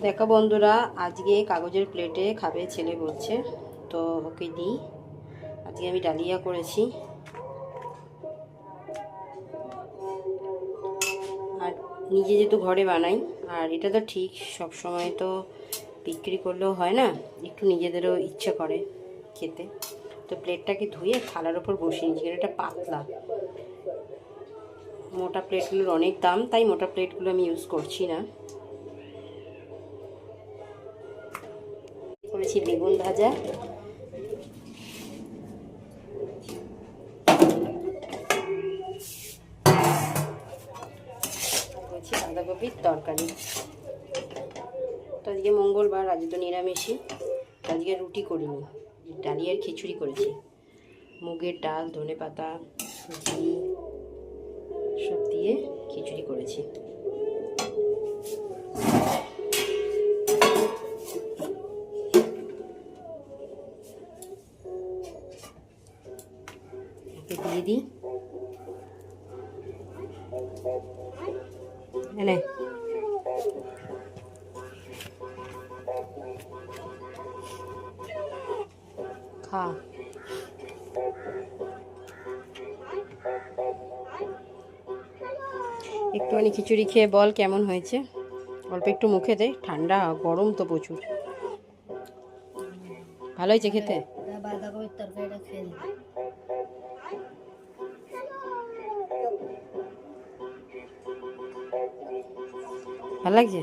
দেখো বন্ধুরা, আজকে কাগজের প্লেটে খাবে ছেলে বলছে, তো ওকে দিই। আজকে আমি ডালিয়া করেছি। আর নিজে যেহেতু ঘরে বানাই, আর এটা তো ঠিক সব সময় তো বিক্রি করলেও হয় না, একটু নিজেদেরও ইচ্ছে করে খেতে। তো প্লেটটাকে ধুয়ে থালার ওপর বসিয়ে নিচ্ছি। এটা পাতলা, মোটা প্লেটগুলোর অনেক দাম, তাই মোটা প্লেটগুলো আমি ইউজ করছি না। করেছি বেগুন ভাজা, করেছি বাঁধাকপির তরকারি। তো আজকে মঙ্গলবার, আজকে তো নিরামিষই। আজকে রুটি করিনি, ডালিয়ার খিচুড়ি করেছি। মুগের ডাল, ধনেপাতা, ঘি সব দিয়ে খিচুড়ি করেছি। একে দিয়ে দিই। এনে খা। একটুখানি খিচুড়ি খেয়ে বল কেমন হয়েছে। অল্প একটু মুখে দে, ঠান্ডা, গরম তো প্রচুর। ভালো হয়েছে খেতে? বাঁধাকপির তরকারিটা খেয়ে ভালো লাগছে।